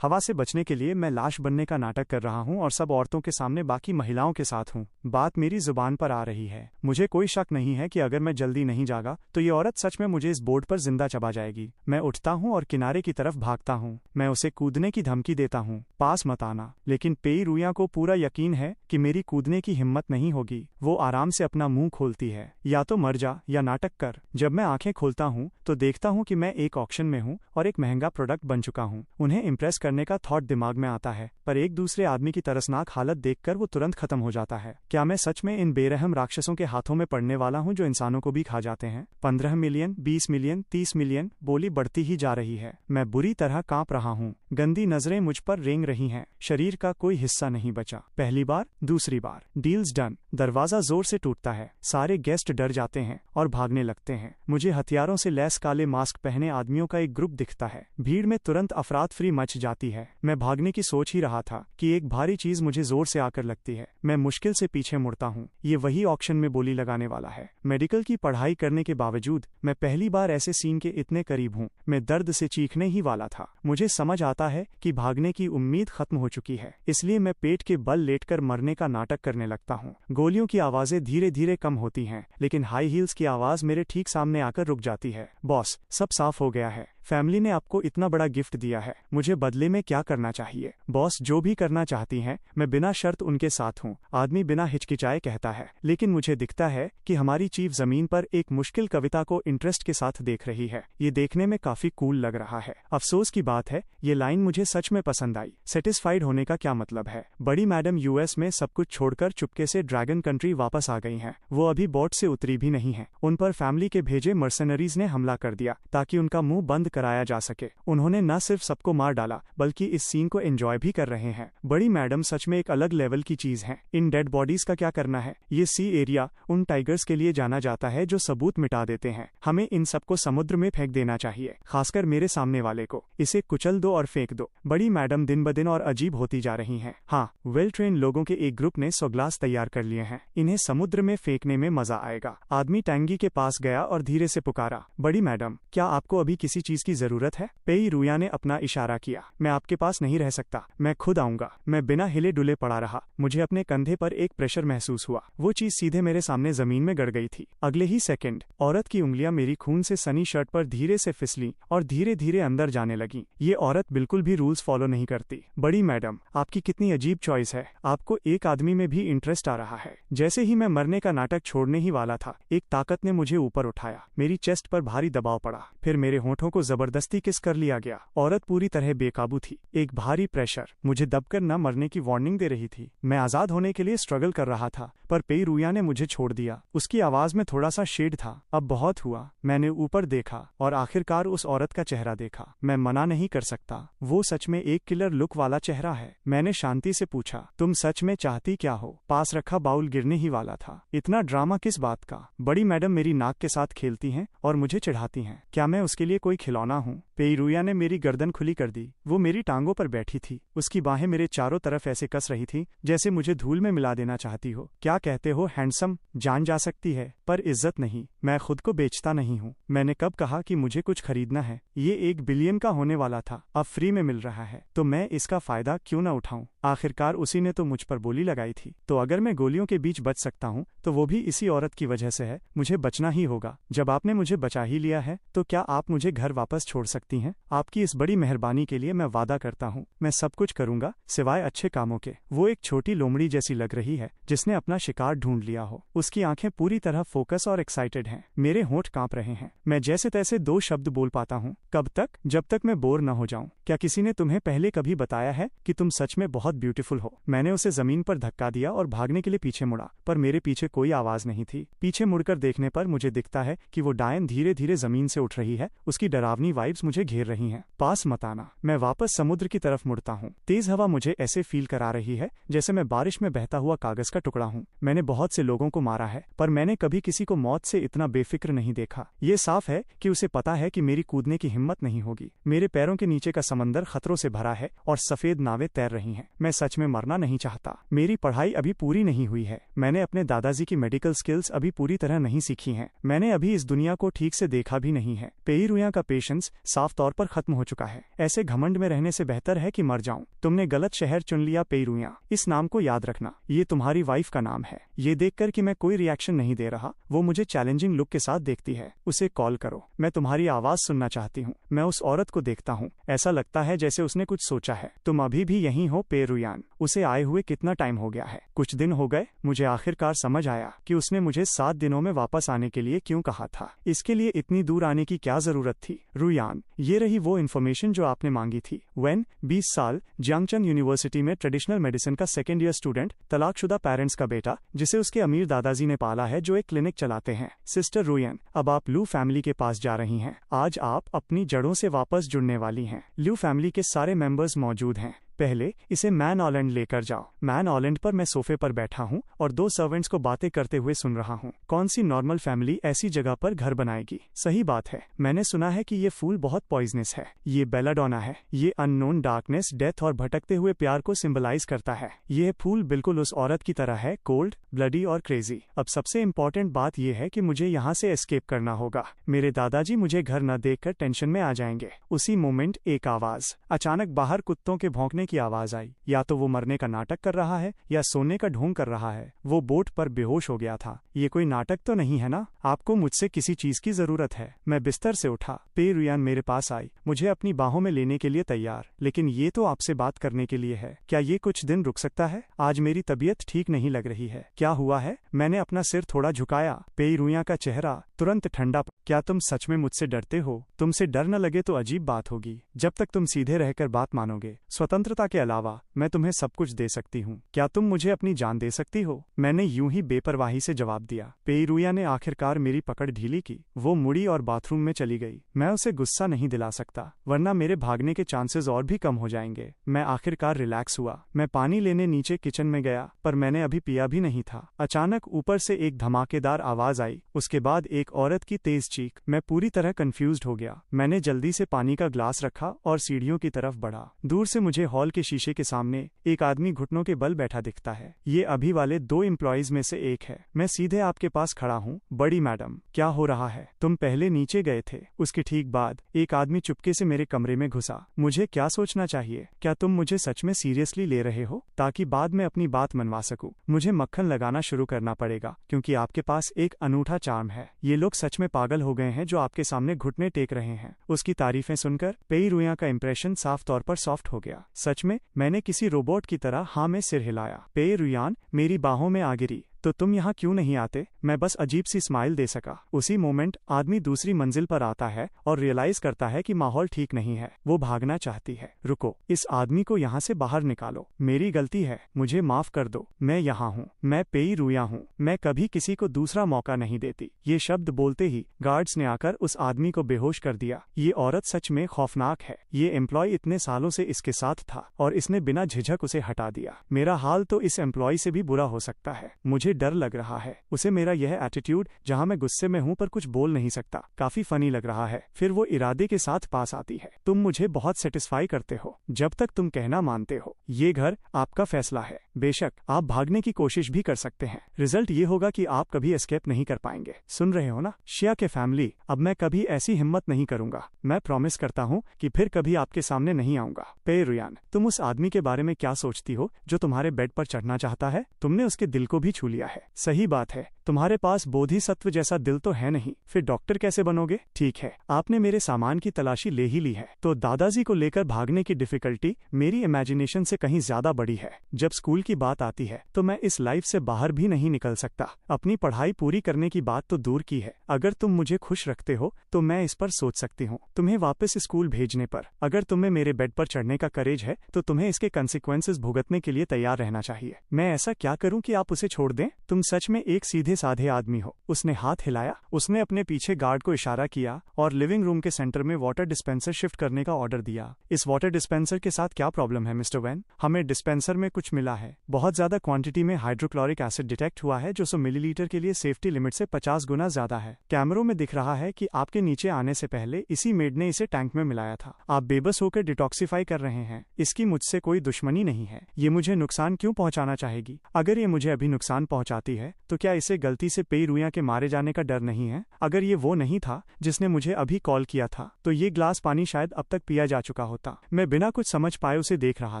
हवा से बचने के लिए मैं लाश बनने का नाटक कर रहा हूँ और सब औरतों के सामने बाकी महिलाओं के साथ हूँ। बात मेरी जुबान पर आ रही है। मुझे कोई शक नहीं है कि अगर मैं जल्दी नहीं जागा तो ये औरत सच में मुझे इस बोर्ड पर जिंदा चबा जाएगी। मैं उठता हूँ और किनारे की तरफ भागता हूँ। मैं उसे कूदने की धमकी देता हूँ, पास मत आना। लेकिन पेई रुया को पूरा यकीन है कि मेरी कूदने की हिम्मत नहीं होगी। वो आराम से अपना मुंह खोलती है, या तो मर जा या नाटक कर। जब मैं आंखें खोलता हूँ तो देखता हूँ कि मैं एक ऑक्शन में हूँ और एक महंगा प्रोडक्ट बन चुका हूँ। उन्हें इम्प्रेस करने का थॉट दिमाग में आता है, पर एक दूसरे आदमी की तरसनाक हालत देखकर वो तुरंत खत्म हो जाता है। क्या मैं सच में इन बेरहम राक्षसों के हाथों में पड़ने वाला हूँ जो इंसानों को भी खा जाते हैं? 15 मिलियन, 20 मिलियन, 30 मिलियन, बोली बढ़ती ही जा रही है। मैं बुरी तरह कांप रहा हूँ। गंदी नजरें मुझ पर रेंग रही हैं। शरीर का कोई हिस्सा नहीं बचा। पहली बार, दूसरी बार, डील्स डन। दरवाजा जोर से टूटता है। सारे गेस्ट डर जाते हैं और भागने लगते हैं। मुझे हथियारों से लैस काले मास्क पहने आदमियों का एक ग्रुप दिखता है। भीड़ में तुरंत अफरातफरी मच जाती है। मैं भागने की सोच ही रहा था कि एक भारी चीज मुझे जोर से आकर लगती है। मैं मुश्किल से पीछे मुड़ता हूँ। ये वही ऑक्शन में बोली लगाने वाला है। मेडिकल की पढ़ाई करने के बावजूद मैं पहली बार ऐसे सीन के इतने करीब हूँ। मैं दर्द से चीखने ही वाला था। मुझे समझ आता है कि भागने की उम्मीद खत्म हो चुकी है, इसलिए मैं पेट के बल लेटकर मरने का नाटक करने लगता हूँ। गोलियों की आवाजें धीरे धीरे कम होती हैं, लेकिन हाई हील्स की आवाज मेरे ठीक सामने आकर रुक जाती है। बॉस, सब साफ हो गया है। फैमिली ने आपको इतना बड़ा गिफ्ट दिया है, मुझे बदले में क्या करना चाहिए? बॉस, जो भी करना चाहती हैं, मैं बिना शर्त उनके साथ हूँ। आदमी बिना हिचकिचाए कहता है। लेकिन मुझे दिखता है कि हमारी चीफ जमीन पर एक मुश्किल कविता को इंटरेस्ट के साथ देख रही है। ये देखने में काफी कूल लग रहा है। अफसोस की बात है, ये लाइन मुझे सच में पसंद आई। सेटिस्फाइड होने का क्या मतलब है? बड़ी मैडम यूएस में सब कुछ छोड़कर चुपके से ड्रैगन कंट्री वापस आ गई हैं। वो अभी बोट से उतरी भी नहीं है। उन पर फैमिली के भेजे मर्सनरीज ने हमला कर दिया ताकि उनका मुंह बंद कराया जा सके। उन्होंने न सिर्फ सबको मार डाला बल्कि इस सीन को एंजॉय भी कर रहे हैं। बड़ी मैडम सच में एक अलग लेवल की चीज है। इन डेड बॉडीज का क्या करना है? ये सी एरिया उन टाइगर्स के लिए जाना जाता है जो सबूत मिटा देते हैं। हमें इन सबको समुद्र में फेंक देना चाहिए, खासकर मेरे सामने वाले को। इसे कुचल दो और फेंक दो। बड़ी मैडम दिन ब दिन और अजीब होती जा रही हैं। हाँ, वेल ट्रेन लोगों के एक ग्रुप ने 100 ग्लास तैयार कर लिए हैं। इन्हें समुद्र में फेंकने में मजा आएगा। आदमी टैंगी के पास गया और धीरे से पुकारा, बड़ी मैडम, क्या आपको अभी किसी चीज की जरूरत है? पेई रुया ने अपना इशारा किया। मैं आपके पास नहीं रह सकता, मैं खुद आऊंगा। मैं बिना हिले डुले पड़ा रहा। मुझे अपने कंधे पर एक प्रेशर महसूस हुआ। वो चीज सीधे मेरे सामने जमीन में गड़ गई थी। अगले ही सेकंड औरत की उंगलियां मेरी खून से सनी शर्ट पर धीरे से फिसली और धीरे धीरे अंदर जाने लगी। ये औरत बिल्कुल भी रूल्स फॉलो नहीं करती। बड़ी मैडम, आपकी कितनी अजीब चॉइस है। आपको एक आदमी में भी इंटरेस्ट आ रहा है। जैसे ही मैं मरने का नाटक छोड़ने ही वाला था, एक ताकत ने मुझे ऊपर उठाया। मेरी चेस्ट पर भारी दबाव पड़ा, फिर मेरे होठों को जबरदस्ती किस कर लिया गया। औरत पूरी तरह बेकाबू थी। एक भारी प्रेशर मुझे दबकर न मरने की वार्निंग दे रही थी। मैं आजाद होने के लिए स्ट्रगल कर रहा था, पर पेई रुया ने मुझे छोड़ दिया। उसकी आवाज में थोड़ा सा शेड था। अब बहुत हुआ। मैंने ऊपर देखा और आखिरकार उस औरत का चेहरा देखा। मैं मना नहीं कर सकता, वो सच में एक किलर लुक वाला चेहरा है। मैंने शांति से पूछा, तुम सच में चाहती क्या हो? पास रखा बाउल गिरने ही वाला था। इतना ड्रामा किस बात का? बड़ी मैडम मेरी नाक के साथ खेलती हैं और मुझे चिढ़ाती हैं। क्या मैं उसके लिए कोई खिलौना हूँ? पेई रुया ने मेरी गर्दन खुली कर दी। वो मेरी टांगों पर बैठी थी। उसकी बाहें मेरे चारों तरफ ऐसे कस रही थी जैसे मुझे धूल में मिला देना चाहती हो। क्या कहते हो हैंडसम? जान जा सकती है, पर इज्जत नहीं। मैं खुद को बेचता नहीं हूँ। मैंने कब कहा कि मुझे कुछ खरीदना है? ये 1 बिलियन का होने वाला था, अब फ्री में मिल रहा है, तो मैं इसका फायदा क्यों न उठाऊं? आखिरकार उसी ने तो मुझ पर बोली लगाई थी। तो अगर मैं गोलियों के बीच बच सकता हूँ तो वो भी इसी औरत की वजह से है। मुझे बचना ही होगा। जब आपने मुझे बचा ही लिया है तो क्या आप मुझे घर वापस छोड़ सकती हैं? आपकी इस बड़ी मेहरबानी के लिए मैं वादा करता हूँ, मैं सब कुछ करूंगा सिवाय अच्छे कामों के। वो एक छोटी लोमड़ी जैसी लग रही है जिसने अपना शिकार ढूंढ लिया हो। उसकी आंखें पूरी तरह फोकस और एक्साइटेड हैं। मेरे होंठ कांप रहे हैं। मैं जैसे तैसे 2 शब्द बोल पाता हूँ। कब तक? जब तक मैं बोर न हो जाऊं। क्या किसी ने तुम्हें पहले कभी बताया है कि तुम सच में बहुत ब्यूटीफुल हो? मैंने उसे जमीन पर धक्का दिया और भागने के लिए पीछे मुड़ा, पर मेरे पीछे कोई आवाज नहीं थी। पीछे मुड़कर देखने पर मुझे दिखता है कि वो डायन धीरे धीरे जमीन से उठ रही है। उसकी डरावनी वाइब्स मुझे घेर रही हैं। पास मत आना। मैं वापस समुद्र की तरफ मुड़ता हूँ। तेज हवा मुझे ऐसे फील करा रही है जैसे मैं बारिश में बहता हुआ कागज का टुकड़ा हूँ। मैंने बहुत से लोगों को मारा है, पर मैंने कभी किसी को मौत से इतना बेफिक्र नहीं देखा। ये साफ है कि उसे पता है कि मेरी कूदने की हिम्मत नहीं होगी। मेरे पैरों के नीचे का समंदर खतरों से भरा है और सफेद नावें तैर रही हैं। मैं सच में मरना नहीं चाहता। मेरी पढ़ाई अभी पूरी नहीं हुई है। मैंने अपने दादाजी की मेडिकल स्किल्स अभी पूरी तरह नहीं सीखी हैं। मैंने अभी इस दुनिया को ठीक से देखा भी नहीं है। पेई रुया का पेशा पेशेंस साफ तौर पर खत्म हो चुका है। ऐसे घमंड में रहने से बेहतर है कि मर जाऊं। तुमने गलत शहर चुन लिया पेरुया। इस नाम को याद रखना, ये तुम्हारी वाइफ का नाम है। ये देखकर कि मैं कोई रिएक्शन नहीं दे रहा, वो मुझे चैलेंजिंग लुक के साथ देखती है। उसे कॉल करो, मैं तुम्हारी आवाज सुनना चाहती हूँ। मैं उस औरत को देखता हूँ, ऐसा लगता है जैसे उसने कुछ सोचा है। तुम अभी भी यहीं हो पेरुयान? उसे आए हुए कितना टाइम हो गया है? कुछ दिन हो गए। मुझे आखिरकार समझ आया कि उसने मुझे 7 दिनों में वापस आने के लिए क्यों कहा था। इसके लिए इतनी दूर आने की क्या जरूरत थी? रुयान, ये रही वो इन्फॉर्मेशन जो आपने मांगी थी। वेन 20 साल, जियांगचन यूनिवर्सिटी में ट्रेडिशनल मेडिसिन का सेकेंड ईयर स्टूडेंट, तलाकशुदा पेरेंट्स का बेटा जिसे उसके अमीर दादाजी ने पाला है, जो एक क्लिनिक चलाते हैं। सिस्टर रुयन, अब आप लू फैमिली के पास जा रही हैं। आज आप अपनी जड़ों से वापस जुड़ने वाली हैं। लू फैमिली के सारे मेंबर्स मौजूद हैं। पहले इसे मैन ऑलैंड लेकर जाओ। मैन ऑलैंड पर मैं सोफे पर बैठा हूँ और 2 सर्वेंट्स को बातें करते हुए सुन रहा हूँ। कौन सी नॉर्मल फैमिली ऐसी जगह पर घर बनाएगी? सही बात है, मैंने सुना है कि ये फूल बहुत पॉइजनस है। ये बेलाडोना है। ये अननोन डार्कनेस, डेथ और भटकते हुए प्यार को सिंबलाइज करता है। ये फूल बिल्कुल उस औरत की तरह है, कोल्ड, ब्लडी और क्रेजी। अब सबसे इम्पोर्टेंट बात यह है कि मुझे यहाँ से एस्केप करना होगा। मेरे दादाजी मुझे घर न देखकर टेंशन में आ जाएंगे। उसी मोमेंट एक आवाज, अचानक बाहर कुत्तों के भौंकने की आवाज आई। या तो वो मरने का नाटक कर रहा है या सोने का ढोंग कर रहा है। वो बोट पर बेहोश हो गया था। ये कोई नाटक तो नहीं है ना? आपको मुझसे किसी चीज की जरूरत है। मैं बिस्तर से उठा। पेरुयान मेरे पास आई, मुझे अपनी बाहों में लेने के लिए तैयार। लेकिन ये तो आपसे बात करने के लिए है। क्या ये कुछ दिन रुक सकता है? आज मेरी तबीयत ठीक नहीं लग रही है। क्या हुआ है? मैंने अपना सिर थोड़ा झुकाया। पेरुया का चेहरा तुरंत ठंडा। क्या तुम सच में मुझसे डरते हो? तुमसे डर न लगे तो अजीब बात होगी। जब तक तुम सीधे रहकर बात मानोगे, स्वतंत्रता के अलावा मैं तुम्हें सब कुछ दे सकती हूँ। क्या तुम मुझे अपनी जान दे सकती हो? मैंने यूं ही बेपरवाही से जवाब दिया। पेरुया ने आखिरकार मेरी पकड़ ढीली की। वो मुड़ी और बाथरूम में चली गई। मैं उसे गुस्सा नहीं दिला सकता, वरना मेरे भागने के चांसेस और भी कम हो जाएंगे। मैं आखिरकार रिलैक्स हुआ। मैं पानी लेने नीचे किचन में गया, पर मैंने अभी पिया भी नहीं था। अचानक ऊपर से एक धमाकेदार आवाज आई। उसके बाद एक औरत की तेज चीख। मैं पूरी तरह कंफ्यूज्ड हो गया। मैंने जल्दी से पानी का ग्लास रखा और सीढ़ियों की तरफ बढ़ा। दूर से मुझे हॉल के शीशे के सामने एक आदमी घुटनों के बल बैठा दिखता है। ये अभी वाले 2 एम्प्लॉइज में से एक है। मैं सीधे आपके पास खड़ा हूँ। बड़ी मैडम, क्या हो रहा है? तुम पहले नीचे गए थे। उसके ठीक बाद एक आदमी चुपके से मेरे कमरे में घुसा। मुझे क्या सोचना चाहिए? क्या तुम मुझे सच में सीरियसली ले रहे हो, ताकि बाद में अपनी बात मनवा सकूं? मुझे मक्खन लगाना शुरू करना पड़ेगा, क्योंकि आपके पास एक अनूठा चार्म है। ये लोग सच में पागल हो गए हैं जो आपके सामने घुटने टेक रहे हैं। उसकी तारीफें सुनकर पेरुया का इंप्रेशन साफ तौर पर सॉफ्ट हो गया। सच में? मैंने किसी रोबोट की तरह हाँ में सिर हिलाया। पेरुयान मेरी बाहों में आ गिरी। तो तुम यहाँ क्यों नहीं आते? मैं बस अजीब सी स्माइल दे सका। उसी मोमेंट आदमी दूसरी मंजिल पर आता है और रियलाइज करता है कि माहौल ठीक नहीं है। वो भागना चाहती है। रुको, इस आदमी को यहाँ से बाहर निकालो। मेरी गलती है, मुझे माफ कर दो। मैं यहाँ हूँ, मैं पेरुया हूँ। मैं कभी किसी को दूसरा मौका नहीं देती। ये शब्द बोलते ही गार्ड्स ने आकर उस आदमी को बेहोश कर दिया। ये औरत सच में खौफनाक है। ये एम्प्लॉय इतने सालों से इसके साथ था और इसने बिना झिझक उसे हटा दिया। मेरा हाल तो इस एम्प्लॉय से भी बुरा हो सकता है। मुझे डर लग रहा है। उसे मेरा यह एटीट्यूड, जहां मैं गुस्से में हूं पर कुछ बोल नहीं सकता, काफी फनी लग रहा है। फिर वो इरादे के साथ पास आती है। तुम मुझे बहुत सेटिस्फाई करते हो, जब तक तुम कहना मानते हो। ये घर आपका फैसला है। बेशक आप भागने की कोशिश भी कर सकते हैं। रिजल्ट ये होगा कि आप कभी एस्केप नहीं कर पाएंगे। सुन रहे हो ना शिया के फैमिली? अब मैं कभी ऐसी हिम्मत नहीं करूंगा। मैं प्रॉमिस करता हूँ कि फिर कभी आपके सामने नहीं आऊंगा। पेरुयान, तुम उस आदमी के बारे में क्या सोचती हो जो तुम्हारे बेड पर चढ़ना चाहता है? तुमने उसके दिल को भी छू लिया है। सही बात है, तुम्हारे पास बोधिसत्व जैसा दिल तो है नहीं। फिर डॉक्टर कैसे बनोगे? ठीक है, आपने मेरे सामान की तलाशी ले ही ली है, तो दादाजी को लेकर भागने की डिफिकल्टी मेरी इमेजिनेशन से कहीं ज्यादा बड़ी है। जब स्कूल की बात आती है तो मैं इस लाइफ से बाहर भी नहीं निकल सकता। अपनी पढ़ाई पूरी करने की बात तो दूर की है। अगर तुम मुझे खुश रखते हो तो मैं इस पर सोच सकती हूँ, तुम्हें वापस स्कूल भेजने पर। अगर तुम्हें मेरे बेड पर चढ़ने का करेज है तो तुम्हें इसके कंसिक्वेंसेस भुगतने के लिए तैयार रहना चाहिए। मैं ऐसा क्या करूँ कि आप उसे छोड़ दें? तुम सच में एक सीधे साधे आदमी हो। उसने हाथ हिलाया। उसने अपने पीछे गार्ड को इशारा किया और लिविंग रूम के सेंटर में वाटर डिस्पेंसर शिफ्ट करने का ऑर्डर दिया। इस वाटर डिस्पेंसर के साथ क्या प्रॉब्लम है मिस्टर वैन? हमें डिस्पेंसर में कुछ मिला है। बहुत ज्यादा क्वांटिटी में हाइड्रोक्लोरिक एसिड डिटेक्ट हुआ है, जो 100 मिलीलीटर के लिए सेफ्टी लिमिट से 50 गुना ज्यादा है। कैमरों में दिख रहा है कि आपके नीचे आने से पहले इसी मेड ने इसे टैंक में मिलाया था। आप बेबस होकर डिटॉक्सिफाई कर रहे हैं। इसकी मुझसे कोई दुश्मनी नहीं है। ये मुझे नुकसान क्यों पहुंचाना चाहेगी? अगर ये मुझे अभी नुकसान पहुंचाती है तो क्या इसे गलती से पेई रुया के मारे जाने का डर नहीं है? अगर ये वो नहीं था जिसने मुझे अभी कॉल किया था तो ये ग्लास पानी शायद अब तक पिया जा चुका होता। मैं बिना कुछ समझ पाए उसे देख रहा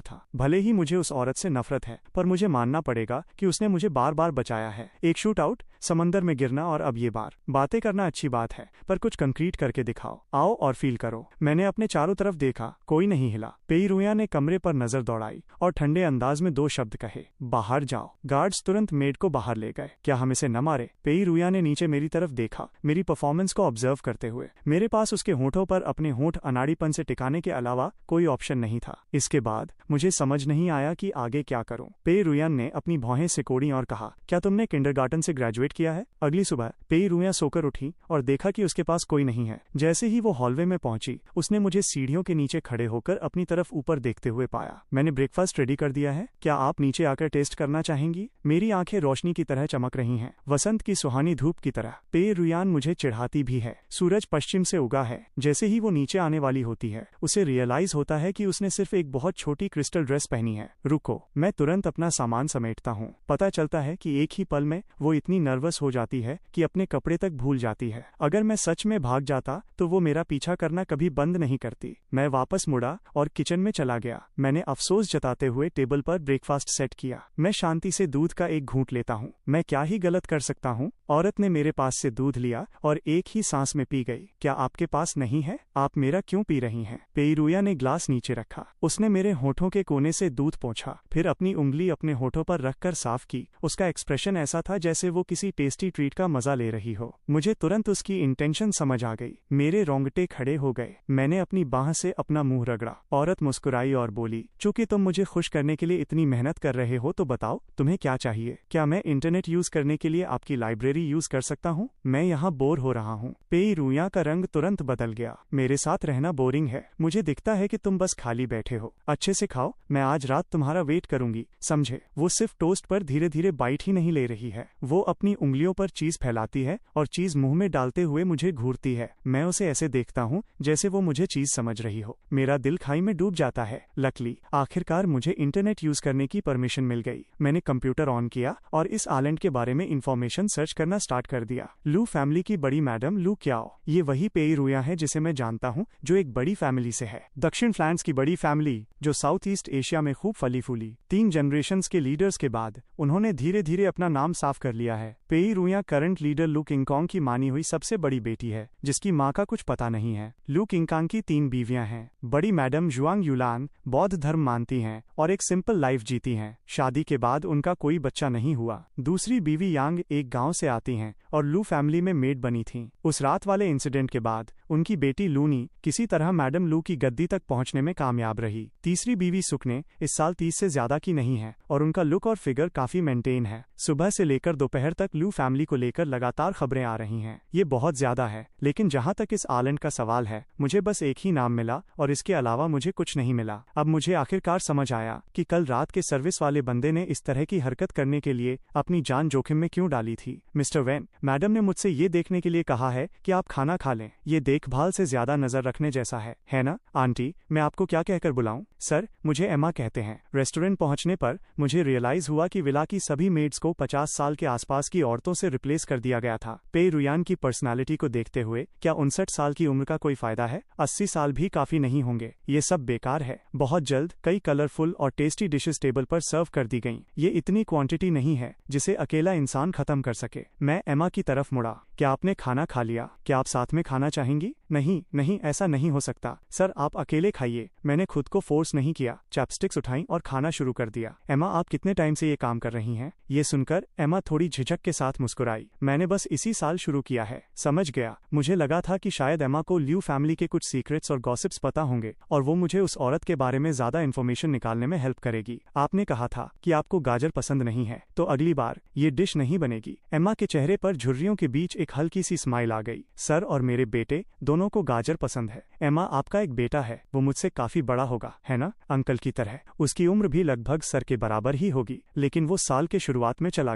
था। भले ही मुझे उस औरत से नफरत है, पर मुझे मानना पड़ेगा कि उसने मुझे बार बार बचाया है। एक शूट आउट, समंदर में गिरना और अब ये बातें करना अच्छी बात है, पर कुछ कंक्रीट करके दिखाओ। आओ और फील करो। मैंने अपने चारों तरफ देखा, कोई नहीं हिला। पेई रुया ने कमरे पर नजर दौड़ाई और ठंडे अंदाज में 2 शब्द कहे, बाहर जाओ। गार्ड्स तुरंत मेड को बाहर ले गए। क्या हम इसे न मारे? पेई रुया ने नीचे मेरी तरफ देखा, मेरी परफॉर्मेंस को ऑब्जर्व करते हुए। मेरे पास उसके होठों पर अपने होंठ अनाड़ीपन से टिकाने के अलावा कोई ऑप्शन नहीं था। इसके बाद मुझे समझ नहीं आया कि आगे क्या करूं। पेई रुया ने अपनी भौहें सिकोड़ी और कहा, क्या तुमने किंडरगार्टन से ग्रेजुएट किया है? अगली सुबह पेई रुया सोकर उठी और देखा कि उसके पास कोई नहीं है। जैसे ही वो हॉलवे में पहुंची, उसने मुझे सीढ़ियों के नीचे खड़े होकर अपनी तरफ ऊपर देखते हुए पाया। मैंने ब्रेकफास्ट रेडी कर दिया है, क्या आप नीचे आकर टेस्ट करना चाहेंगी? मेरी आंखें रोशनी की तरह चमक रही हैं, वसंत की सुहानी धूप की तरह। पेई रुयान मुझे चिढ़ाती भी है। सूरज पश्चिम से उगा है। जैसे ही वो नीचे आने वाली होती है, उसे रियलाइज होता है कि उसने सिर्फ एक बहुत छोटी क्रिस्टल ड्रेस पहनी है। रुको। मैं तुरंत अपना सामान समेटता हूँ। पता चलता है कि एक ही पल में वो इतनी नर्वस हो जाती है कि अपने कपड़े तक भूल जाती है। अगर मैं सच में भाग जाता तो वो मेरा पीछा करना कभी बंद नहीं करती। मैं वापस मुड़ा और किचन में चला गया। मैंने अफसोस जताते हुए टेबल पर ब्रेकफास्ट सेट किया। मैं शांति से दूध का एक घूंट लेता हूँ। मैं क्या ही गलत कर सकता हूँ? औरत ने मेरे पास से दूध लिया और एक ही सांस में पी गई। क्या आपके पास नहीं है? आप मेरा क्यों पी रही हैं? पेई रुया ने ग्लास नीचे रखा। उसने मेरे होठों के कोने से दूध पोंछा, फिर अपनी उंगली अपने होठों पर रखकर साफ की। उसका एक्सप्रेशन ऐसा था जैसे वो किसी टेस्टी ट्रीट का मजा ले रही हो। मुझे तुरंत उसकी इंटेंशन समझ आ गई। मेरे रोंगटे खड़े हो गए। मैंने अपनी बाह से अपना मुंह रगड़ा। औरत मुस्कुराई और बोली, चूंकि तुम मुझे खुश करने के लिए इतनी मेहनत कर रहे हो तो बताओ तुम्हें क्या चाहिए? क्या मैं इंटरनेट यूज करने के लिए आपकी लाइब्रेरी यूज कर सकता हूँ? मैं यहाँ बोर हो रहा हूँ। पेई रुया का रंग तुरंत बदल गया। मेरे साथ रहना बोरिंग है। मुझे दिखता है कि तुम बस खाली बैठे हो। अच्छे से खाओ, मैं आज रात तुम्हारा वेट करूंगी, समझे? वो सिर्फ टोस्ट पर धीरे धीरे बाइट ही नहीं ले रही है, वो अपनी उंगलियों पर चीज फैलाती है और चीज मुंह में डालते हुए मुझे घूरती है। मैं उसे ऐसे देखता हूँ जैसे वो मुझे चीज समझ रही हो। मेरा दिल खाई में डूब जाता है। लकली आखिरकार मुझे इंटरनेट यूज करने की परमिशन मिल गई। मैंने कंप्यूटर ऑन किया और इस आइलैंड के बारे में इंफॉर्मेशन सर्च करना स्टार्ट कर दिया। लू फैमिली की बड़ी मैडम लू क्याओ। ये वही पेई रुया है जिसे मैं जानता हूँ, जो एक बड़ी फैमिली से है। दक्षिण फ्रांस की बड़ी फैमिली जो साउथ ईस्ट एशिया में खूब फली फूली। 3 जनरेशंस के लीडर्स के बाद उन्होंने धीरे धीरे अपना नाम साफ कर लिया है। पेई रुया करंट लीडर लू किंगकॉन्ग की मानी हुई सबसे बड़ी बेटी है, जिसकी माँ का कुछ पता नहीं है। लू किंगकॉन्ग की 3 बीवियां हैं। बड़ी मैडम जुआंग युलान बौद्ध धर्म मानती हैं और एक सिंपल लाइफ जीती हैं। शादी के बाद उनका कोई बच्चा नहीं हुआ। दूसरी बीवी यांग एक गांव से आती हैं और लू फैमिली में मेड बनी थीं। उस रात वाले इंसिडेंट के बाद उनकी बेटी लूनी किसी तरह मैडम लू की गद्दी तक पहुंचने में कामयाब रही। तीसरी बीवी सुकने इस साल 30 से ज्यादा की नहीं है और उनका लुक और फिगर काफी मेंटेन है। सुबह से लेकर दोपहर तक लू फैमिली को लेकर लगातार खबरें आ रही हैं। ये बहुत ज्यादा है, लेकिन जहां तक इस आइलैंड का सवाल है, मुझे बस एक ही नाम मिला और इसके अलावा मुझे कुछ नहीं मिला। अब मुझे आखिरकार समझ आया कि कल रात के सर्विस वाले बंदे ने इस तरह की हरकत करने के लिए अपनी जान जोखिम में क्यों डाली थी। मिस्टर वैन, मैडम ने मुझसे ये देखने के लिए कहा है कि आप खाना खा लें। ये देखभाल से ज्यादा नजर रखने जैसा है ना? आंटी, मैं आपको क्या कहकर बुलाऊं? सर, मुझे एमा कहते हैं। रेस्टोरेंट पहुंचने पर मुझे रियलाइज हुआ कि विला की सभी मेड्स को 50 साल के आसपास की औरतों से रिप्लेस कर दिया गया था। पेई रुयान की पर्सनालिटी को देखते हुए क्या 59 साल की उम्र का कोई फायदा है? 80 साल भी काफी नहीं होंगे। ये सब बेकार है। बहुत जल्द कई कलरफुल और टेस्टी डिशेस टेबल पर सर्व कर दी गईं। ये इतनी क्वांटिटी नहीं है जिसे अकेला इंसान खत्म कर सके। मैं एमा की तरफ मुड़ा। क्या आपने खाना खा लिया? क्या आप साथ में खाना चाहेंगी? नहीं नहीं, ऐसा नहीं हो सकता। सर, आप अकेले खाइए। मैंने खुद को फोर्स नहीं किया। चॉपस्टिक्स उठाई और खाना शुरू कर दिया। एमा, आप कितने टाइम से ये काम कर रही हैं? ये सुनकर एमा थोड़ी झिझक के साथ मुस्कुराई। मैंने बस इसी साल शुरू किया है। समझ गया। मुझे लगा था कि शायद एमा को ल्यू फैमिली के कुछ सीक्रेट्स और गॉसिप्स पता होंगे और वो मुझे उस औरत के बारे में ज्यादा इन्फॉर्मेशन निकालने में हेल्प करेगी। आपने कहा था कि आपको गाजर पसंद नहीं है, तो अगली बार ये डिश नहीं बनेगी। एमा के चेहरे पर झुर्रियों के बीच एक हल्की सी स्माइल आ गई। सर और मेरे बेटे दोनों को गाजर पसंद है। एमा, आपका एक बेटा है, वो मुझसे काफी काफी बड़ा होगा, है ना, अंकल की तरह। उसकी उम्र भी लगभग सर के बराबर ही होगी। लेकिन वो साल के शुरुआत में चला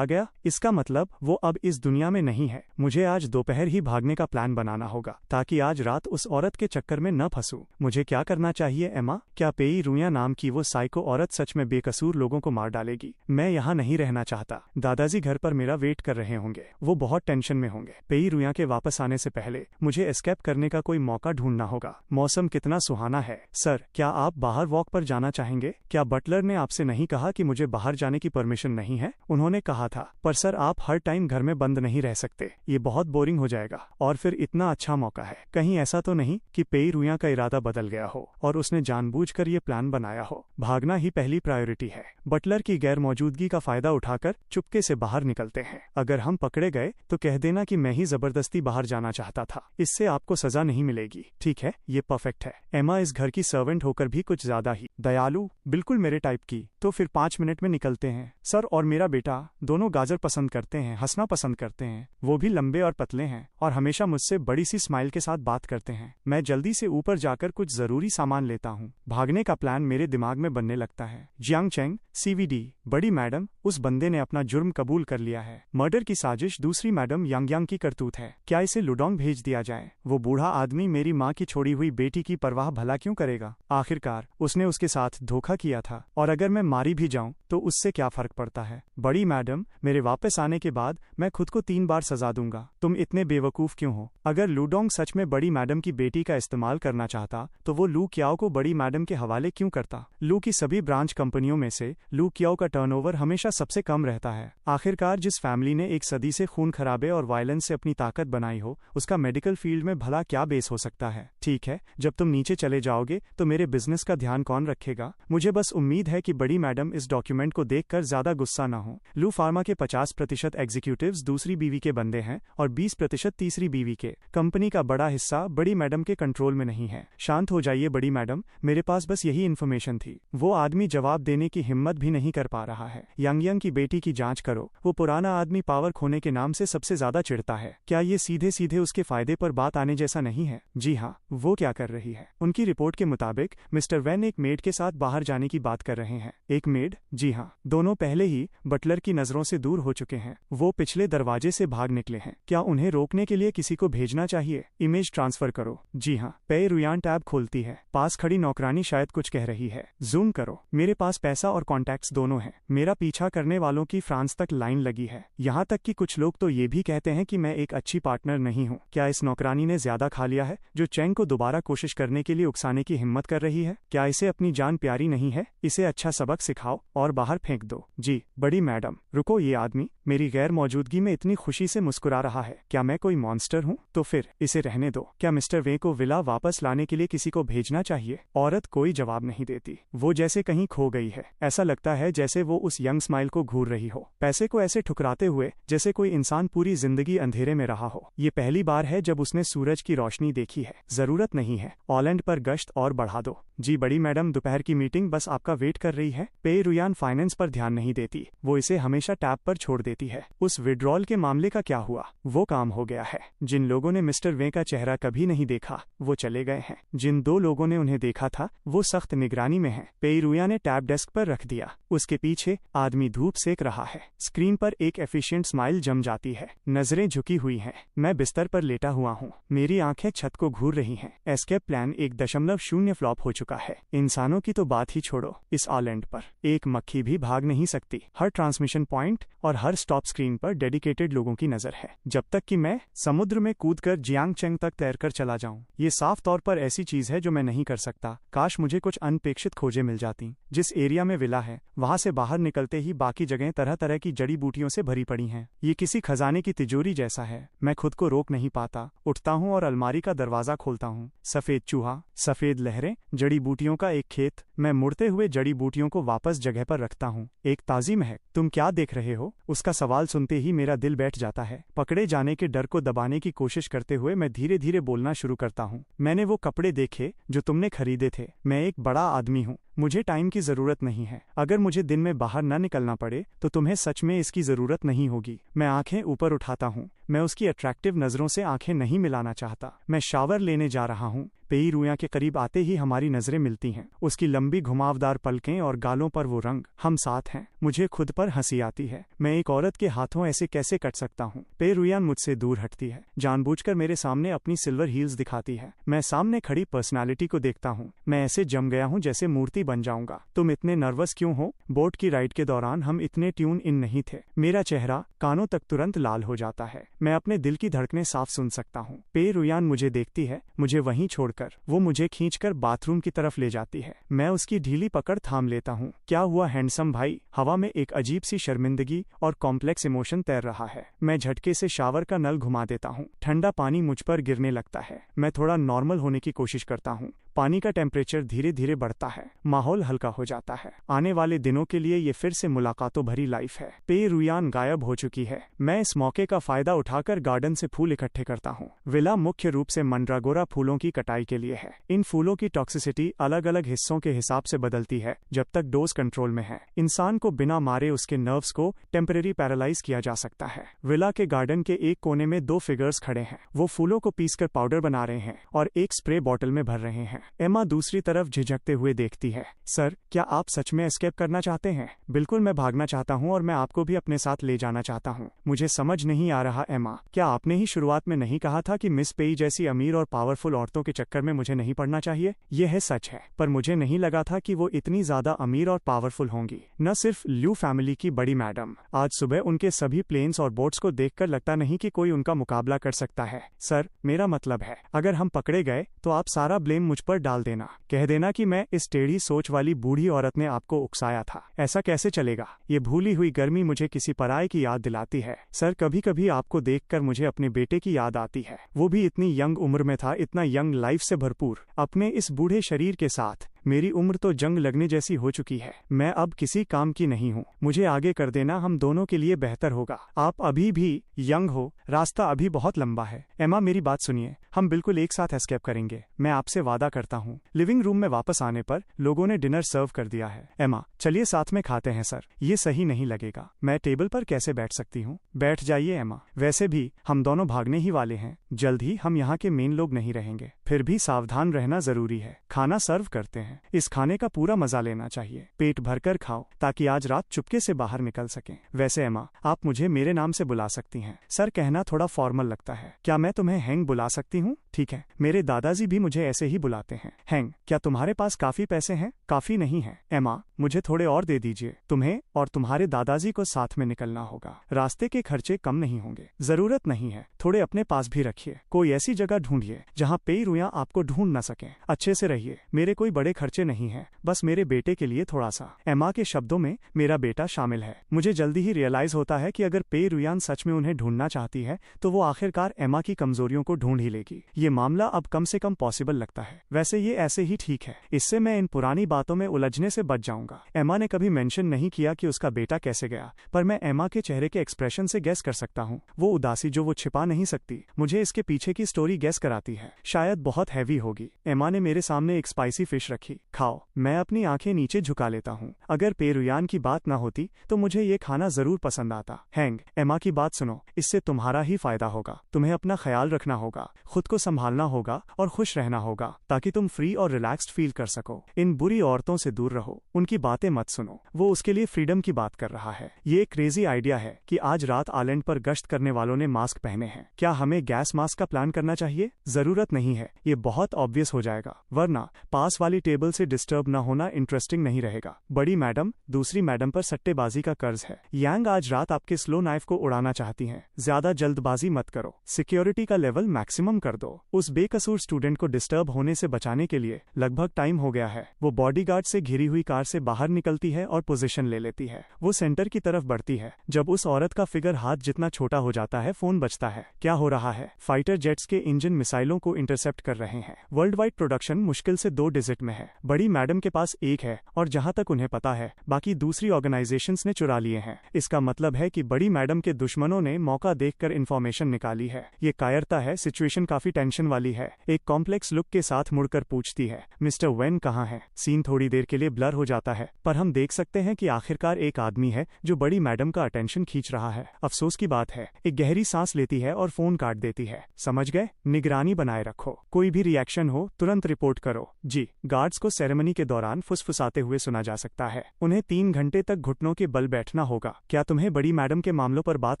गया। इसका मतलब वो अब इस दुनिया में नहीं है। मुझे आज दोपहर ही भागने का प्लान बनाना होगा ताकि आज रात उस औरत के चक्कर में न फंसूं। मुझे क्या करना चाहिए एमा? क्या पेई रुया नाम की वो साइको औरत सच में बेकसूर लोगों को मार डालेगी? मैं यहाँ नहीं रहना चाहता। दादाजी घर पर मेरा वेट कर रहे होंगे। वो बहुत टेंशन में होंगे। पेई रुया के वापस आने से पहले मुझे एस्केप करने का कोई मौका ढूंढना होगा। मौसम कितना सुहाना है। सर, क्या आप बाहर वॉक पर जाना चाहेंगे? क्या बटलर ने आपसे नहीं कहा कि मुझे बाहर जाने की परमिशन नहीं है? उन्होंने कहा था, पर सर आप हर टाइम घर में बंद नहीं रह सकते। ये बहुत बोरिंग हो जाएगा। और फिर इतना अच्छा मौका है। कहीं ऐसा तो नहीं कि पेई रुया का इरादा बदल गया हो और उसने जानबूझकर ये प्लान बनाया हो? भागना ही पहली प्रायोरिटी है। बटलर की गैर मौजूदगी का फायदा उठाकर चुपके से बाहर निकलते हैं। अगर हम पकड़े गए तो कह देना कि मैं ही जबरदस्ती बाहर जाना चाहता था। इससे आपको सजा नहीं मिलेगी। ठीक है, ये परफेक्ट है। एमा इस घर की सर्वेंट होकर भी कुछ ज्यादा ही दयालु, बिल्कुल मेरे टाइप की। तो फिर 5 मिनट में निकलते हैं। सर और मेरा बेटा दोनों गाजर पसंद करते हैं, हंसना पसंद करते हैं। वो भी लंबे और पतले हैं और हमेशा मुझसे बड़ी सी स्माइल के साथ बात करते हैं। मैं जल्दी से ऊपर जाकर कुछ जरूरी सामान लेता हूँ। भागने का प्लान मेरे दिमाग में बनने लगता है। जियांग चेंग, CVD, बड़ी मैडम, उस बंदे ने अपना जुर्म कबूल कर लिया है। मर्डर की साजिश दूसरी मैडम यांग की करतूत है। क्या इसे लुडोंग भेज दिया जाए? वो बूढ़ा आदमी मेरी माँ की छोड़ी हुई बेटी की परवाह भला क्यों करेगा? आखिरकार उसने उसके साथ धोखा किया था और अगर मैं मारी भी जाऊं तो उससे क्या फर्क पड़ता है? बड़ी मैडम, मेरे वापस आने के बाद मैं खुद को 3 बार सजा दूंगा। तुम इतने बेवकूफ क्यों हो? अगर लुडोंग सच में बड़ी मैडम की बेटी का इस्तेमाल करना चाहता तो वो लू क्याओ को बड़ी मैडम के हवाले क्यों करता? लू की सभी ब्रांच कंपनियों में से लू क्याओ का टर्नओवर हमेशा सबसे कम रहता है। आखिरकार जिस फैमिली ने एक सदी से खून खराबे और वायलेंस से अपनी ताकत बनाई हो, उसका मेडिकल फील्ड में भला क्या बेस हो सकता है? ठीक है, जब तुम नीचे चले जाओगे तो मेरे बिजनेस का ध्यान कौन रखेगा? मुझे बस उम्मीद है कि बड़ी मैडम इस डॉक्यूमेंट को देखकर ज्यादा गुस्सा न हो। लू फार्मा के 50% एग्जीक्यूटिव्स दूसरी बीवी के बंदे हैं और 20% तीसरी बीवी के। कंपनी का बड़ा हिस्सा बड़ी मैडम के कंट्रोल में नहीं है। शांत हो जाइए बड़ी मैडम, मेरे पास बस यही इन्फॉर्मेशन थी। वो आदमी जवाब देने की हिम्मत भी नहीं कर पा रहा है। यांग की बेटी की जांच करो। वो पुराना आदमी पावर खोने के नाम से सबसे ज्यादा चिढ़ता है। क्या ये सीधे सीधे उसके फायदे पर बात आने जैसा नहीं है? जी हाँ, वो क्या कर रही है? उनकी रिपोर्ट के मुताबिक मिस्टर वैन एक मेड के साथ बाहर जाने की बात कर रहे हैं। एक मेड? जी हाँ, दोनों पहले ही बटलर की नजरों से दूर हो चुके हैं। वो पिछले दरवाजे से भाग निकले हैं। क्या उन्हें रोकने के लिए किसी को भेजना चाहिए? इमेज ट्रांसफर करो। जी हाँ। पेई रुयान टैब खोलती है। पास खड़ी नौकरानी शायद कुछ कह रही है। जूम करो। मेरे पास पैसा और कॉन्टैक्ट्स दोनों हैं। मेरा पीछा करने वालों की फ्रांस तक लाइन लगी है। यहाँ तक कि कुछ लोग तो ये भी कहते हैं कि मैं एक अच्छी पार्टनर नहीं हूँ। क्या इस नौकरानी ने ज्यादा खा लिया है जो चेंग को दोबारा कोशिश करने के लिए उकसाने की हिम्मत कर रही है? क्या इसे अपनी जान प्यारी नहीं है? इसे अच्छा सबक सिखाओ और बाहर फेंक दो। जी बड़ी मैडम। रुको, ये आदमी मेरी गैर मौजूदगी में इतनी खुशी से मुस्कुरा रहा है। क्या मैं कोई मॉन्स्टर हूँ? तो फिर इसे रहने दो। क्या मिस्टर वे को विला वापस लाने के लिए किसी को भेजना चाहिए? औरत कोई जवाब नहीं देती। वो जैसे कहीं खो गई है। ऐसा लगता है जैसे वो उस यंग स्माइल को घूर रही हो, पैसे को ऐसे ठुकराते हुए जैसे कोई इंसान पूरी जिंदगी अंधेरे में रहा हो। ये पहली बार है जब उसने सूरज की रोशनी देखी है। जरूरत नहीं है। ऑलैंड पर गश्त और बढ़ा दो। जी बड़ी मैडम, दोपहर की मीटिंग बस आपका वेट कर रही है। पेई रुयान फाइनेंस पर ध्यान नहीं देती। वो इसे हमेशा टैब पर छोड़ देती है। उस विड्रॉल के मामले का क्या हुआ? वो काम हो गया है। जिन लोगों ने मिस्टर वे का चेहरा कभी नहीं देखा वो चले गए हैं। जिन 2 लोगों ने उन्हें देखा था वो सख्त निगरानी में हैं। पेई रुया ने टैब डेस्क पर रख दिया। उसके पीछे आदमी धूप सेक रहा है। स्क्रीन पर एक एफिशिएंट स्माइल जम जाती है। नजरें झुकी हुई हैं। मैं बिस्तर पर लेटा हुआ हूँ। मेरी आंखें छत को घूर रही हैं। एस्केप प्लान 1.0 फ्लॉप हो चुका है। इंसानों की तो बात ही छोड़ो, इस ऑलैंड पर एक मक्खी भी भाग नहीं सकती। हर ट्रांसमिशन पॉइंट और हर स्टॉप स्क्रीन पर डेडिकेटेड लोगों की नजर है। जब तक कि मैं समुद्र में कूदकर जियांग चेंग तक तैरकर चला जाऊं, ये साफ तौर पर ऐसी चीज है जो मैं नहीं कर सकता। काश मुझे कुछ अनपेक्षित खोजें मिल जाती। जिस एरिया में विला है वहां से बाहर निकलते ही बाकी जगह तरह तरह की जड़ी बूटियों से भरी पड़ी हैं। ये किसी खजाने की तिजोरी जैसा है। मैं खुद को रोक नहीं पाता। उठता हूँ और अलमारी का दरवाजा खोलता हूँ। सफेद चूहा, सफेद लहरें, जड़ी बूटियों का एक खेत। मैं मुड़ते हुए जड़ी बूटियों को वापस जगह पर रखता हूँ। एक ताजी महक। तुम क्या देख रहे हो? उसका सवाल सुनते ही मेरा दिल बैठ जाता है। पकड़े जाने के डर को दबाने की कोशिश करते हुए मैं धीरे धीरे बोलना शुरू करता हूँ। मैंने वो कपड़े देखे जो तुमने खरीदे थे। मैं एक बड़ा आदमी हूँ। मुझे टाइम की जरूरत नहीं है। अगर मुझे दिन में बाहर न निकलना पड़े तो तुम्हें सच में इसकी जरूरत नहीं होगी। मैं आंखें ऊपर उठाता हूँ। मैं उसकी अट्रैक्टिव नजरों से आंखें नहीं मिलाना चाहता। मैं शावर लेने जा रहा हूँ। पेई रुया के करीब आते ही हमारी नजरें मिलती हैं। उसकी लंबी घुमावदार पलकें और गालों पर वो रंग। हम साथ हैं। मुझे खुद पर हंसी आती है। मैं एक औरत के हाथों ऐसे कैसे कट सकता हूँ। पेई रुयान मुझसे दूर हटती है, जानबूझकर मेरे सामने अपनी सिल्वर हील्स दिखाती है। मैं सामने खड़ी पर्सनालिटी को देखता हूँ। मैं ऐसे जम गया हूँ जैसे मूर्ति बन जाऊंगा। तुम इतने नर्वस क्यों हो? बोट की राइड के दौरान हम इतने ट्यून इन नहीं थे। मेरा चेहरा कानों तक तुरंत लाल हो जाता है। मैं अपने दिल की धड़कनें साफ सुन सकता हूँ। पेई रुयान मुझे देखती है, मुझे वहीं छोड़कर। वो मुझे खींचकर बाथरूम की तरफ ले जाती है। मैं उसकी ढीली पकड़ थाम लेता हूँ। क्या हुआ हैंडसम भाई? हवा में एक अजीब सी शर्मिंदगी और कॉम्प्लेक्स इमोशन तैर रहा है। मैं झटके से शावर का नल घुमा देता हूँ। ठंडा पानी मुझ पर गिरने लगता है। मैं थोड़ा नॉर्मल होने की कोशिश करता हूँ। पानी का टेम्परेचर धीरे धीरे बढ़ता है। माहौल हल्का हो जाता है। आने वाले दिनों के लिए ये फिर से मुलाकातों भरी लाइफ है। पेई रुयान गायब हो चुकी है। मैं इस मौके का फायदा उठाकर गार्डन से फूल इकट्ठे करता हूँ। विला मुख्य रूप से मंड्रागोरा फूलों की कटाई के लिए है। इन फूलों की टॉक्सिसिटी अलग अलग हिस्सों के हिसाब से बदलती है जब तक डोज कंट्रोल में है। इंसान को बिना मारे उसके नर्व्स को टेम्परेरी पैरालाइज किया जा सकता है। विला के गार्डन के एक कोने में दो फिगर्स खड़े हैं। वो फूलों को पीसकर पाउडर बना रहे हैं और एक स्प्रे बॉटल में भर रहे हैं। एमा दूसरी तरफ झिझकते हुए देखती है। सर, क्या आप सच में एस्केप करना चाहते हैं? बिल्कुल, मैं भागना चाहता हूँ और मैं आपको भी अपने साथ ले जाना चाहता हूँ। मुझे समझ नहीं आ रहा एमा, क्या आपने ही शुरुआत में नहीं कहा था कि मिस पेई जैसी अमीर और पावरफुल औरतों के चक्कर में मुझे नहीं पड़ना चाहिए? यह है सच है, पर मुझे नहीं लगा था कि वो इतनी ज्यादा अमीर और पावरफुल होंगी। न सिर्फ ल्यू फैमिली की बड़ी मैडम, आज सुबह उनके सभी प्लेन्स और बोट्स को देखकर लगता नहीं कि कोई उनका मुकाबला कर सकता है। सर, मेरा मतलब है, अगर हम पकड़े गए तो आप सारा ब्लेम मुझ पर डाल देना। कह देना कि मैं इस टेढ़ी सोच वाली बूढ़ी औरत ने आपको उकसाया था। ऐसा कैसे चलेगा? ये भूली हुई गर्मी मुझे किसी पराये की याद दिलाती है। सर, कभी कभी आपको देखकर मुझे अपने बेटे की याद आती है। वो भी इतनी यंग उम्र में था, इतना यंग लाइफ से भरपूर। अपने इस बूढ़े शरीर के साथ मेरी उम्र तो जंग लगने जैसी हो चुकी है। मैं अब किसी काम की नहीं हूँ। मुझे आगे कर देना, हम दोनों के लिए बेहतर होगा। आप अभी भी यंग हो, रास्ता अभी बहुत लंबा है। एमा, मेरी बात सुनिए, हम बिल्कुल एक साथ एस्केप करेंगे। मैं आपसे वादा करता हूँ। लिविंग रूम में वापस आने पर लोगों ने डिनर सर्व कर दिया है। एमा, चलिए साथ में खाते हैं। सर, ये सही नहीं लगेगा। मैं टेबल पर कैसे बैठ सकती हूँ? बैठ जाइए एमा। वैसे भी हम दोनों भागने ही वाले हैं। जल्द ही हम यहाँ के मेन लोग नहीं रहेंगे। फिर भी सावधान रहना जरूरी है। खाना सर्व करते हैं। इस खाने का पूरा मजा लेना चाहिए। पेट भरकर खाओ ताकि आज रात चुपके से बाहर निकल सकें। वैसे एमा, आप मुझे मेरे नाम से बुला सकती हैं। सर, कहना थोड़ा फॉर्मल लगता है। क्या मैं तुम्हें हैंग बुला सकती हूँ? ठीक है, मेरे दादाजी भी मुझे ऐसे ही बुलाते हैं। हैंग, क्या तुम्हारे पास काफी पैसे हैं? काफी नहीं है। एमा, मुझे थोड़े और दे दीजिए। तुम्हें और तुम्हारे दादाजी को साथ में निकलना होगा। रास्ते के खर्चे कम नहीं होंगे। जरूरत नहीं है, थोड़े अपने पास भी रखिए। कोई ऐसी जगह ढूंढिए जहाँ पेई रुया आपको ढूंढ न सके। अच्छे से रहिए। मेरे कोई बड़े खर्चे नहीं है, बस मेरे बेटे के लिए थोड़ा सा। एमा के शब्दों में मेरा बेटा शामिल है। मुझे जल्दी ही रियलाइज होता है कि अगर पेई रुयान सच में उन्हें ढूंढना चाहती है तो वो आखिरकार एमा की कमजोरियों को ढूंढ ही लेगी। ये मामला अब कम से कम पॉसिबल लगता है। वैसे ये ऐसे ही ठीक है, इससे मैं इन पुरानी बातों में उलझने से बच जाऊंगा। एमा ने कभी मेंशन नहीं किया कि उसका बेटा कैसे गया, पर मैं एमा के चेहरे के एक्सप्रेशन से गेस कर सकता हूँ। वो उदासी जो वो छिपा नहीं सकती, मुझे इसके पीछे की स्टोरी गेस कराती है। शायद बहुत हैवी होगी। एमा ने मेरे सामने एक स्पाइसी फिश रखी। खाओ। मैं अपनी आंखें नीचे झुका लेता हूँ। अगर पेई रुयान की बात न होती तो मुझे ये खाना जरूर पसंद आता। हैंग, एमा की बात सुनो, इससे तुम्हारा ही फायदा होगा। तुम्हें अपना ख्याल रखना होगा, खुद को संभालना होगा और खुश रहना होगा ताकि तुम फ्री और रिलैक्स्ड फील कर सको। इन बुरी औरतों से दूर रहो, उनकी बातें मत सुनो। वो उसके लिए फ्रीडम की बात कर रहा है। ये एक क्रेजी आइडिया है कि आज रात आइलैंड पर गश्त करने वालों ने मास्क पहने हैं। क्या हमें गैस मास्क का प्लान करना चाहिए? जरूरत नहीं है, ये बहुत ऑब्वियस हो जाएगा, वरना पास वाली टेबल से डिस्टर्ब न होना इंटरेस्टिंग नहीं रहेगा। बड़ी मैडम दूसरी मैडम पर सट्टेबाजी का कर्ज है। यांग आज रात आपके स्लो नाइफ को उड़ाना चाहती हैं। ज्यादा जल्दबाजी मत करो, सिक्योरिटी का लेवल मैक्सिमम कर दो। उस बेकसूर स्टूडेंट को डिस्टर्ब होने से बचाने के लिए लगभग टाइम हो गया है। वो बॉडीगार्ड से घिरी हुई कार से बाहर निकलती है और पोजीशन ले लेती है। वो सेंटर की तरफ बढ़ती है। जब उस औरत का फिगर हाथ जितना छोटा हो जाता है, फोन बजता है। क्या हो रहा है? फाइटर जेट्स के इंजन मिसाइलों को इंटरसेप्ट कर रहे हैं। वर्ल्ड वाइड प्रोडक्शन मुश्किल से 2 डिजिट में है। बड़ी मैडम के पास एक है और जहां तक उन्हें पता है बाकी दूसरी ऑर्गेनाइजेशंस ने चुरा लिए हैं। इसका मतलब है कि बड़ी मैडम के दुश्मनों ने मौका देखकर इन्फॉर्मेशन निकाली है। ये कायरता है। सिचुएशन काफी टेंशन वाली है। एक कॉम्प्लेक्स लुक के साथ मुड़कर पूछती है, मिस्टर वेन कहाँ है? सीन थोड़ी देर के लिए ब्लर हो जाता है पर हम देख सकते हैं कि आखिरकार एक आदमी है जो बड़ी मैडम का अटेंशन खींच रहा है। अफसोस की बात है। एक गहरी सांस लेती है और फोन काट देती है। समझ गए? निगरानी बनाए रखो। कोई भी रिएक्शन हो तुरंत रिपोर्ट करो। जी। गार्ड्स को सेरेमनी के दौरान फुसफुसाते हुए सुना जा सकता है। उन्हें 3 घंटे तक घुटनों के बल बैठना होगा। क्या तुम्हें बड़ी मैडम के मामलों पर बात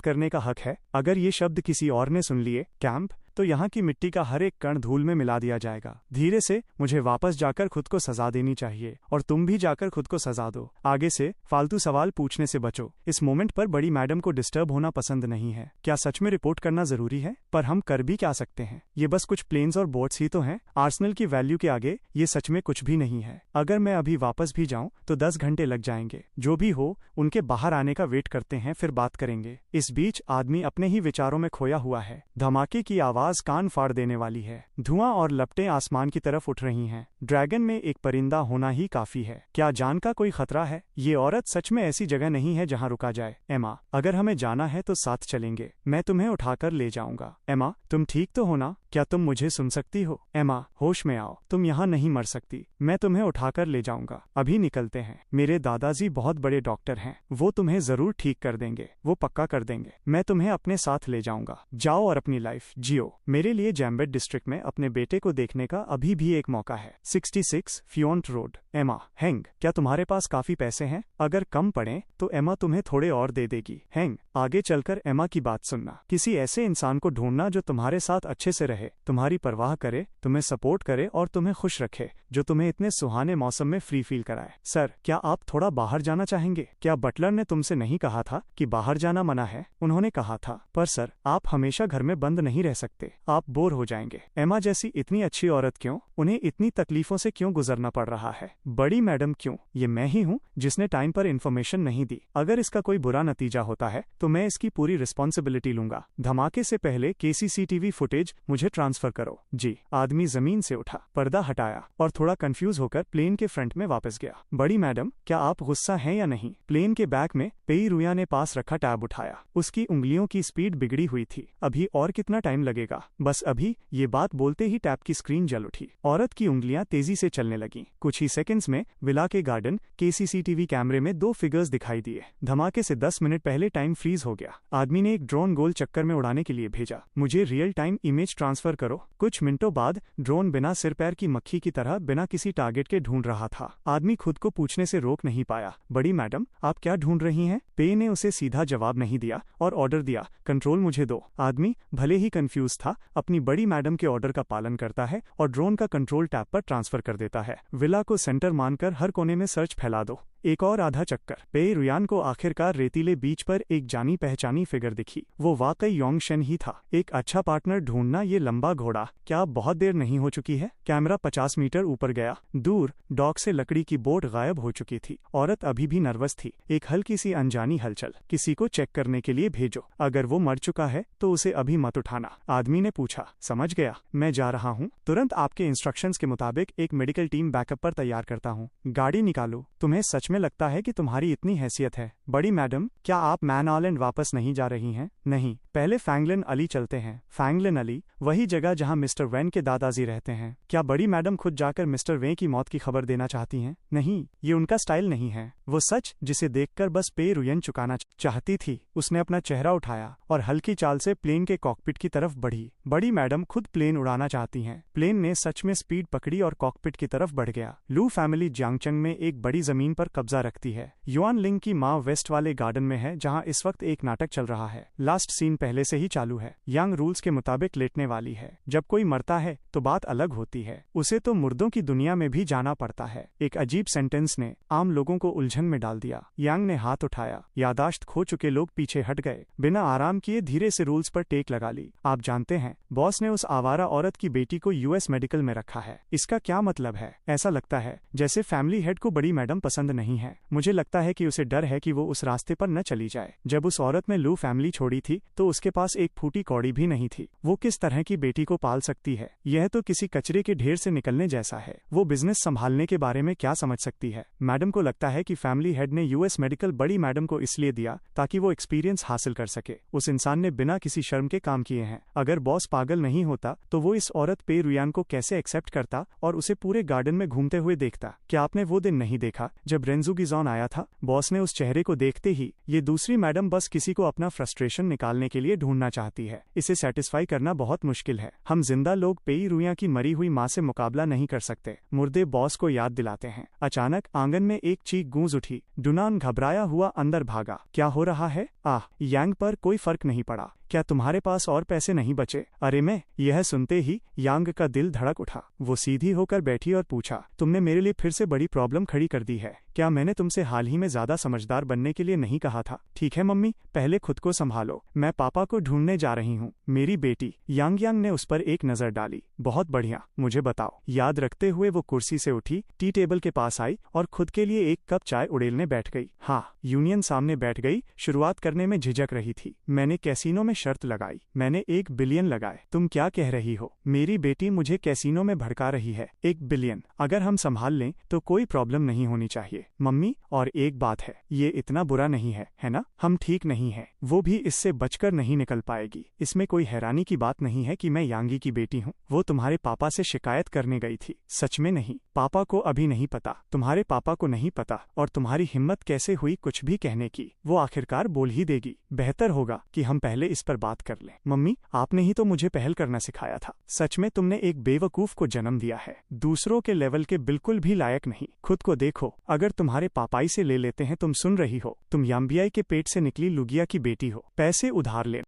करने का हक है? अगर ये शब्द किसी और ने सुन लिए कैंप तो यहाँ की मिट्टी का हर एक कण धूल में मिला दिया जाएगा। धीरे से मुझे वापस जाकर खुद को सजा देनी चाहिए और तुम भी जाकर खुद को सजा दो। आगे से फालतू सवाल पूछने से बचो। इस मोमेंट पर बड़ी मैडम को डिस्टर्ब होना पसंद नहीं है। क्या सच में रिपोर्ट करना जरूरी है? पर हम कर भी क्या सकते हैं? ये बस कुछ प्लेन्स और बोट्स ही तो हैं। आर्सेनल की वैल्यू के आगे ये सच में कुछ भी नहीं है। अगर मैं अभी वापस भी जाऊं तो 10 घंटे लग जाएंगे। जो भी हो उनके बाहर आने का वेट करते हैं, फिर बात करेंगे। इस बीच आदमी अपने ही विचारों में खोया हुआ है। धमाके की आवाज कान फाड़ देने वाली है। धुआं और लपटें आसमान की तरफ उठ रही हैं। ड्रैगन में एक परिंदा होना ही काफी है। क्या जान का कोई खतरा है? ये औरत सच में ऐसी जगह नहीं है जहां रुका जाए। एमा, अगर हमें जाना है तो साथ चलेंगे। मैं तुम्हें उठाकर ले जाऊंगा। एमा, तुम ठीक तो हो ना? क्या तुम मुझे सुन सकती हो? एमा, होश में आओ। तुम यहाँ नहीं मर सकती। मैं तुम्हें उठाकर ले जाऊंगा। अभी निकलते हैं। मेरे दादाजी बहुत बड़े डॉक्टर हैं। वो तुम्हें जरूर ठीक कर देंगे। वो पक्का कर देंगे। मैं तुम्हें अपने साथ ले जाऊंगा। जाओ और अपनी लाइफ जियो। मेरे लिए जैम्बेट डिस्ट्रिक्ट में अपने बेटे को देखने का अभी भी एक मौका है। 66 फ्योंट रोड। एमा, हैंग, क्या तुम्हारे पास काफी पैसे हैं? अगर कम पड़े तो एमा तुम्हें थोड़े और दे देगी। हैंग, आगे चलकर एमा की बात सुनना। किसी ऐसे इंसान को ढूंढना जो तुम्हारे साथ अच्छे से रहे, तुम्हारी परवाह करे, तुम्हें सपोर्ट करे और तुम्हें खुश रखे, जो तुम्हें इतने सुहाने मौसम में फ्री फील कराए। सर, क्या आप थोड़ा बाहर जाना चाहेंगे? क्या बटलर ने तुमसे नहीं कहा था कि बाहर जाना मना है? उन्होंने कहा था। पर सर, आप हमेशा घर में बंद नहीं रह सकते। आप बोर हो जाएंगे। एमा जैसी इतनी अच्छी औरत क्यों? उन्हें इतनी तकलीफों से क्यों गुजरना पड़ रहा है? बड़ी मैडम क्यों? ये मैं ही हूँ जिसने टाइम पर इन्फॉर्मेशन नहीं दी। अगर इसका कोई बुरा नतीजा होता है तो मैं इसकी पूरी रिस्पॉन्सिबिलिटी लूंगा। धमाके से पहले KCCTV फुटेज मुझे ट्रांसफर करो। जी। आदमी जमीन से उठा, पर्दा हटाया और थोड़ा कंफ्यूज होकर प्लेन के फ्रंट में वापस गया। बड़ी मैडम, क्या आप गुस्सा हैं या नहीं? प्लेन के बैक में पेई रुया ने पास रखा टैब उठाया। उसकी उंगलियों की स्पीड बिगड़ी हुई थी। अभी और कितना टाइम लगेगा? बस अभी। ये बात बोलते ही टैब की स्क्रीन जल उठी। औरत की उंगलियां तेजी से चलने लगीं। कुछ ही सेकंड्स में विला के गार्डन KCCTV कैमरे में 2 फिगर्स दिखाई दिए। धमाके से 10 मिनट पहले टाइम फ्रीज हो गया। आदमी ने एक ड्रोन गोल चक्कर में उड़ाने के लिए भेजा। मुझे रियल टाइम इमेज ट्रांसफर करो। कुछ मिनटों बाद ड्रोन बिना सिर पैर की मक्खी की तरह बिना किसी टारगेट के ढूंढ रहा था। आदमी खुद को पूछने से रोक नहीं पाया, बड़ी मैडम, आप क्या ढूंढ रही हैं? पे ने उसे सीधा जवाब नहीं दिया और ऑर्डर दिया, कंट्रोल मुझे दो। आदमी भले ही कंफ्यूज था, अपनी बड़ी मैडम के ऑर्डर का पालन करता है और ड्रोन का कंट्रोल टैब पर ट्रांसफर कर देता है। विला को सेंटर मानकर हर कोने में सर्च फैला दो। एक और आधा चक्कर। पे रुयान को आखिरकार रेतीले बीच पर एक जानी पहचानी फिगर दिखी। वो वाकई योंग शेन ही था। एक अच्छा पार्टनर ढूंढना ये लंबा घोड़ा। क्या अब बहुत देर नहीं हो चुकी है? कैमरा 50 मीटर ऊपर गया। दूर डॉक से लकड़ी की बोट गायब हो चुकी थी। औरत अभी भी नर्वस थी। एक हल्की सी अनजानी हलचल। किसी को चेक करने के लिए भेजो। अगर वो मर चुका है तो उसे अभी मत उठाना। आदमी ने पूछा। समझ गया, मैं जा रहा हूँ। तुरंत आपके इंस्ट्रक्शंस के मुताबिक एक मेडिकल टीम बैकअप पर तैयार करता हूँ। गाड़ी निकालो। तुम्हें सच में लगता है कि तुम्हारी इतनी हैसियत है? बड़ी मैडम, क्या आप मैन आइलैंड वापस नहीं जा रही हैं? नहीं, पहले फैंगलिन अली चलते हैं। फैंगलिन अली, वही जगह जहां मिस्टर वेन के दादाजी रहते हैं। क्या बड़ी मैडम खुद जाकर मिस्टर वे की मौत की खबर देना चाहती हैं? नहीं, ये उनका स्टाइल नहीं है। वो सच जिसे देखकर बस पे रुयन चुकाना चाहती थी। उसने अपना चेहरा उठाया और हल्की चाल से प्लेन के कॉकपिट की तरफ बढ़ी। बड़ी मैडम खुद प्लेन उड़ाना चाहती हैं। प्लेन ने सच में स्पीड पकड़ी और कॉकपिट की तरफ बढ़ गया। लू फैमिली जियांगचंग में एक बड़ी जमीन पर कब्जा रखती है। युआन लिंग की माँ वेस्ट वाले गार्डन में है जहाँ इस वक्त एक नाटक चल रहा है। लास्ट सीन पहले से ही चालू है। यांग रूल्स के मुताबिक लेटने वाली है। जब कोई मरता है तो बात अलग होती है। उसे तो मुर्दों की दुनिया में भी जाना पड़ता है। एक अजीब सेंटेंस ने आम लोगों को उलझन में डाल दिया। यांग ने हाथ उठाया। यादाश्त खो चुके लोग पीछे हट गए। बिना आराम किए धीरे से रूल्स पर टेक लगा ली। आप जानते हैं, बॉस ने उस आवारा औरत की बेटी को US मेडिकल में रखा है। इसका क्या मतलब है? ऐसा लगता है जैसे फैमिली हेड को बड़ी मैडम पसंद नहीं नहीं है। मुझे लगता है कि उसे डर है कि वो उस रास्ते पर न चली जाए। जब उस औरत ने लू फैमिली छोड़ी थी तो उसके पास एक फूटी कौड़ी भी नहीं थी। वो किस तरह की बेटी को पाल सकती है? यह तो किसी कचरे के ढेर से निकलने जैसा है। वो बिजनेस संभालने के बारे में क्या समझ सकती है? मैडम को लगता है कि फैमिली हेड ने यूएस मेडिकल बड़ी मैडम को इसलिए दिया ताकि वो एक्सपीरियंस हासिल कर सके। उस इंसान ने बिना किसी शर्म के काम किए हैं। अगर बॉस पागल नहीं होता तो वो इस औरत पे रुयान को कैसे एक्सेप्ट करता और उसे पूरे गार्डन में घूमते हुए देखता? क्या आपने वो दिन नहीं देखा जब रेंजू गिजॉन आया था? बॉस ने उस चेहरे को देखते ही ये दूसरी मैडम बस किसी को अपना फ्रस्ट्रेशन निकालने के लिए ढूंढना चाहती है। इसे सेटिस्फाई करना बहुत मुश्किल है। हम जिंदा लोग पेई रुया की मरी हुई माँ से मुकाबला नहीं कर सकते। मुर्दे बॉस को याद दिलाते हैं। अचानक आंगन में एक चीख गूंज उठी। डुनान घबराया हुआ अंदर भागा। क्या हो रहा है? आह, यांग पर कोई फर्क नहीं पड़ा। क्या तुम्हारे पास और पैसे नहीं बचे? अरे मैं। यह सुनते ही यांग का दिल धड़क उठा। वो सीधी होकर बैठी और पूछा, तुमने मेरे लिए फिर से बड़ी प्रॉब्लम खड़ी कर दी है। क्या मैंने तुमसे हाल ही में ज्यादा समझदार बनने के लिए नहीं कहा था? ठीक है मम्मी, पहले खुद को संभालो। मैं पापा को ढूंढने जा रही हूँ। मेरी बेटी। यांग ने उस पर एक नजर डाली। बहुत बढ़िया, मुझे बताओ। याद रखते हुए वो कुर्सी से उठी, टी टेबल के पास आई और खुद के लिए एक कप चाय उड़ेलने बैठ गई। हाँ, यूनियन सामने बैठ गई। शुरुआत करने में झिझक रही थी। मैंने कैसीनो में शर्त लगाई। मैंने 1 बिलियन लगाए। तुम क्या कह रही हो? मेरी बेटी मुझे कैसीनो में भड़का रही है। 1 बिलियन अगर हम संभाल लें तो कोई प्रॉब्लम नहीं होनी चाहिए मम्मी। और एक बात है, ये इतना बुरा नहीं है ना? हम ठीक नहीं है। वो भी इससे बचकर नहीं निकल पाएगी। इसमें कोई हैरानी की बात नहीं है कि मैं यांगी की बेटी हूँ। वो तुम्हारे पापा से शिकायत करने गई थी। सच में नहीं। पापा को अभी नहीं पता। तुम्हारे पापा को नहीं पता। और तुम्हारी हिम्मत कैसे हुई कुछ भी कहने की? वो आखिरकार बोल ही देगी। बेहतर होगा कि हम पहले इस पर बात कर लें। मम्मी, आपने ही तो मुझे पहल करना सिखाया था। सच में तुमने एक बेवकूफ को जन्म दिया है। दूसरों के लेवल के बिल्कुल भी लायक नहीं। खुद को देखो। अगर तुम्हारे पापाई से ले लेते हैं। तुम सुन रही हो? तुम यांबियाई के पेट से निकली लुगिया की बेटी हो। पैसे उधार ले